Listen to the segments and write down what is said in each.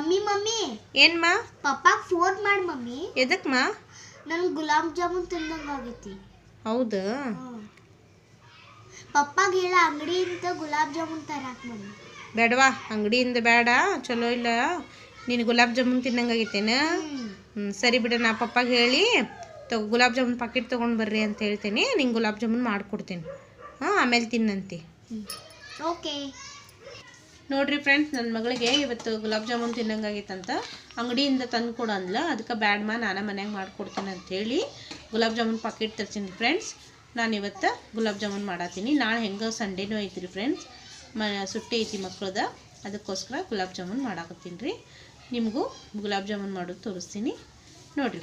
Mummy mummy ಏನ್ಮಾ ಪಪ್ಪಾಗ phone ಮಾಡಿ mummy. ಎದಕ್ಮಾ? ನನಗೆ ಗುಲಾಬ್ ಜಾಮೂನ್ ತಿಂದಂಗೆ ಆಗೈತಿ. ಹೌದಾ? ಪಪ್ಪಾಗ ಹೇಳ ಅಂಗಡಿಯಿಂದ ಗುಲಾಬ್ ಜಾಮೂನ್ ತರಾಕ್ ಮಮ್ಮಿ. ಬೇಡವಾ, ಅಂಗಡಿಯಿಂದ ಬೇಡ, ಚಲೋ ಇಲ್ಲ. ನೀನು ಗುಲಾಬ್ ಜಾಮೂನ್ ತಿನ್ನಂಗಾಗೈತೇನ? ಸರಿ ಬಿಡ, ನಾ ಪಪ್ಪಾಗ ಹೇಳಿ ಗುಲಾಬ್ ಜಾಮೂನ್ ಪಾಕೆಟ್ ತೊಗೊಂಡು ಬರ್ರಿ ಅಂತ ಹೇಳ್ತೇನೆ. ನಿಂಗೆ ಗುಲಾಬ್ ಜಾಮೂನ್ ಮಾಡಿಕೊಡ್ತೇನೆ. ಆಮೇಲೆ ತಿನ್ನಂತಿ. ಓಕೆ. ನೋಡ್ರಿ ಫ್ರೆಂಡ್ಸ್, ನನ್ನ ಮಗಳಿಗೆ ಇವತ್ತು ಗುಲಾಬ್ ಜಾಮೂನ್ ತಿನ್ನಂಗಾಗೈತಂತ ಅಂಗಡಿಯಿಂದ ತಂದು ಕೊಡು ಅಂದ್ಲ. ಅದಕ್ಕೆ ಬ್ಯಾಡ್ಮ, ನಾನು ಮನ್ಯಾಗ ಮಾಡ್ಕೊಡ್ತೀನಿ ಅಂಥೇಳಿ ಗುಲಾಬ್ ಜಾಮೂನ್ ಪಾಕೆಟ್ ತರ್ತೀನಿ ಫ್ರೆಂಡ್ಸ್. ನಾನು ಇವತ್ತು ಗುಲಾಬ್ ಜಾಮೂನ್ ಮಾಡತ್ತೀನಿ. ನಾಳೆ ಹೆಂಗೆ ಸಂಡೇನೂ ಐತ್ರಿ ಫ್ರೆಂಡ್ಸ್, ಸುಟ್ಟಿ ಐತಿ ಮಕ್ಕಳದ, ಅದಕ್ಕೋಸ್ಕರ ಗುಲಾಬ್ ಜಾಮೂನ್ ಮಾಡಾಕತ್ತೀನಿ ರೀ. ನಿಮಗೂ ಗುಲಾಬ್ ಜಾಮೂನ್ ಮಾಡೋದು ತೋರಿಸ್ತೀನಿ ನೋಡಿರಿ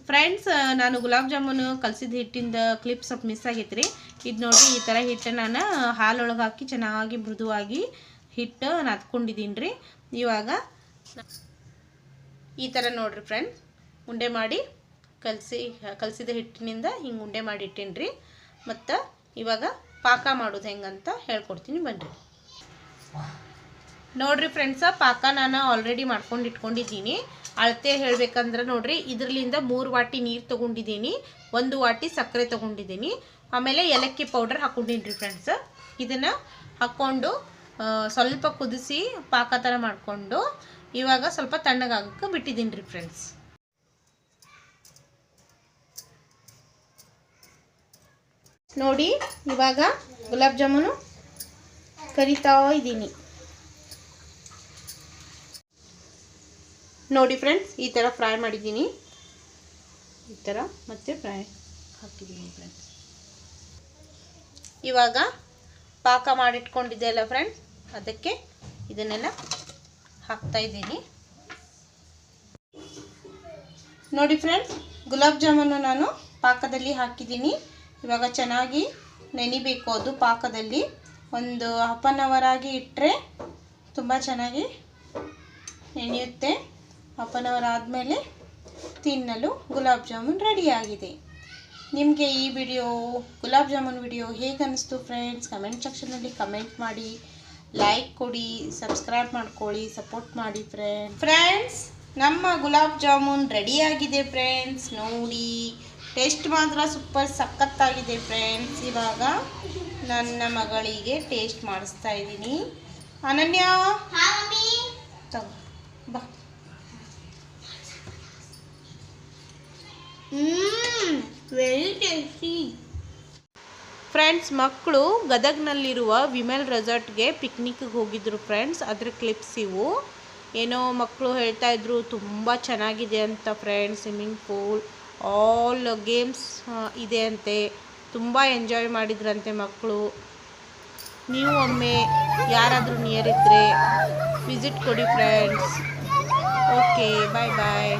ಫ್ರೆಂಡ್ಸ್. ನಾನು ಗುಲಾಬ್ ಜಾಮೂನು ಕಲಸಿದ ಹಿಟ್ಟಿಂದ ಕ್ಲಿಪ್ ಸ್ವಲ್ಪ ಮಿಸ್ ಆಗೈತೆ ರೀ. ಇದು ನೋಡಿರಿ, ಈ ಥರ ಹಿಟ್ಟು ನಾನು ಹಾಲೊಳಗೆ ಹಾಕಿ ಚೆನ್ನಾಗಿ ಮೃದುವಾಗಿ ಹಿಟ್ಟು ನಾದ್ಕೊಂಡಿದ್ದೀನಿ ರೀ. ಇವಾಗ ಈ ಥರ ನೋಡಿರಿ ಫ್ರೆಂಡ್ಸ್, ಉಂಡೆ ಮಾಡಿ ಕಲಸಿದ ಹಿಟ್ಟಿನಿಂದ ಹಿಂಗೆ ಉಂಡೆ ಮಾಡಿ ಇಟ್ಟೇನಿ ರೀ. ಮತ್ತು ಇವಾಗ ಪಾಕ ಮಾಡೋದು ಹೆಂಗಂತ ಹೇಳ್ಕೊಡ್ತೀನಿ ಬನ್ನಿರಿ. ನೋಡಿರಿ ಫ್ರೆಂಡ್ಸ, ಪಾಕ ನಾನು ಆಲ್ರೆಡಿ ಮಾಡ್ಕೊಂಡು ಇಟ್ಕೊಂಡಿದ್ದೀನಿ. ಅಳತೆ ಹೇಳಬೇಕಂದ್ರೆ ನೋಡಿರಿ, ಇದರಲ್ಲಿಂದ 3 ವಾಟಿ ನೀರು ತೊಗೊಂಡಿದ್ದೀನಿ, 1 ವಾಟಿ ಸಕ್ಕರೆ ತೊಗೊಂಡಿದ್ದೀನಿ, ಆಮೇಲೆ ಏಲಕ್ಕಿ ಪೌಡರ್ ಹಾಕ್ಕೊಂಡಿನಿ ರೀ ಫ್ರೆಂಡ್ಸ್. ಇದನ್ನು ಹಾಕ್ಕೊಂಡು ಸ್ವಲ್ಪ ಕುದಿಸಿ ಪಾಕ ಥರ ಮಾಡಿಕೊಂಡು ಇವಾಗ ಸ್ವಲ್ಪ ತಣ್ಣಗಾಗಕ್ಕೆ ಬಿಟ್ಟಿದ್ದೀನಿ ರೀ ಫ್ರೆಂಡ್ಸ್. ನೋಡಿ, ಇವಾಗ ಗುಲಾಬ್ ಜಾಮೂನು ಕರಿತಾ ಇದ್ದೀನಿ ನೋಡಿ ಫ್ರೆಂಡ್ಸ್. ಈ ಥರ ಫ್ರೈ ಮಾಡಿದ್ದೀನಿ, ಈ ಥರ ಮತ್ತೆ ಫ್ರೈ ಹಾಕಿದ್ದೀನಿ ಫ್ರೆಂಡ್ಸ್. ಇವಾಗ ಪಾಕ ಮಾಡಿಟ್ಕೊಂಡಿದ್ದೆ ಅಲ್ಲ ಫ್ರೆಂಡ್ಸ್, ಅದಕ್ಕೆ ಇದನ್ನೆಲ್ಲ ಹಾಕ್ತಾ ಇದ್ದೀನಿ ನೋಡಿ ಫ್ರೆಂಡ್ಸ್. ಗುಲಾಬ್ ಜಾಮೂನು ನಾನು ಪಾಕದಲ್ಲಿ ಹಾಕಿದ್ದೀನಿ. ಇವಾಗ ಚೆನ್ನಾಗಿ ನೆನಿಬೇಕು. ಅದು ಪಾಕದಲ್ಲಿ ಒಂದು ಹಾಫ್ ಆನ್ ಅವರ್ ಆಗಿ ಇಟ್ಟರೆ ತುಂಬ ಚೆನ್ನಾಗಿ ನೆನೆಯುತ್ತೆ. ಹಾಫ್ ಆನ್ ಅವರ್ ಆದಮೇಲೆ ತಿನ್ನಲು ಗುಲಾಬ್ ಜಾಮೂನ್ ರೆಡಿಯಾಗಿದೆ. ನಿಮಗೆ ಈ ವಿಡಿಯೋ ಗುಲಾಬ್ ಜಾಮೂನ್ ವಿಡಿಯೋ ಹೇಗೆ ಅನ್ನಿಸ್ತು ಫ್ರೆಂಡ್ಸ್? ಕಮೆಂಟ್ ಸೆಕ್ಷನಲ್ಲಿ ಕಮೆಂಟ್ ಮಾಡಿ, ಲೈಕ್ ಕೊಡಿ, ಸಬ್ಸ್ಕ್ರೈಬ್ ಮಾಡ್ಕೊಳ್ಳಿ, ಸಪೋರ್ಟ್ ಮಾಡಿ ಫ್ರೆಂಡ್ಸ್. ನಮ್ಮ ಗುಲಾಬ್ ಜಾಮೂನ್ ರೆಡಿಯಾಗಿದೆ ಫ್ರೆಂಡ್ಸ್. ನೋಡಿ, ಟೇಸ್ಟ್ ಮಾತ್ರ ಸೂಪರ್ ಸಖತ್ತಾಗಿದೆ ಫ್ರೆಂಡ್ಸ್. ಇವಾಗ ನನ್ನ ಮಗಳಿಗೆ ಟೇಸ್ಟ್ ಮಾಡಿಸ್ತಾ ಇದ್ದೀನಿ. ಅನನ್ಯ, ತಗೋ ಬಾ. Very tasty friends. ಮಕ್ಕಳು ಗದಗ್ನಲ್ಲಿರುವ ವಿಮಲ್ ರೆಸಾರ್ಟ್ಗೆ ಪಿಕ್ನಿಕ್ಗೆ ಹೋಗಿದ್ರು ಫ್ರೆಂಡ್ಸ್. ಅದ್ರ ಕ್ಲಿಪ್ಸ್ ಇವು. ಏನೋ ಮಕ್ಕಳು ಹೇಳ್ತಾ ಇದ್ರು ತುಂಬ ಚೆನ್ನಾಗಿದೆ ಅಂತ friends. Swimming pool, all games ಇದೆ ಅಂತೆ. ತುಂಬ ಎಂಜಾಯ್ ಮಾಡಿದ್ರಂತೆ ಮಕ್ಕಳು. ನೀವು ಒಮ್ಮೆ ಯಾರಾದರೂ ನಿಯರ್ ಇದ್ದರೆ ವಿಸಿಟ್ ಕೊಡಿ ಫ್ರೆಂಡ್ಸ್. ಓಕೆ, ಬಾಯ್ ಬಾಯ್.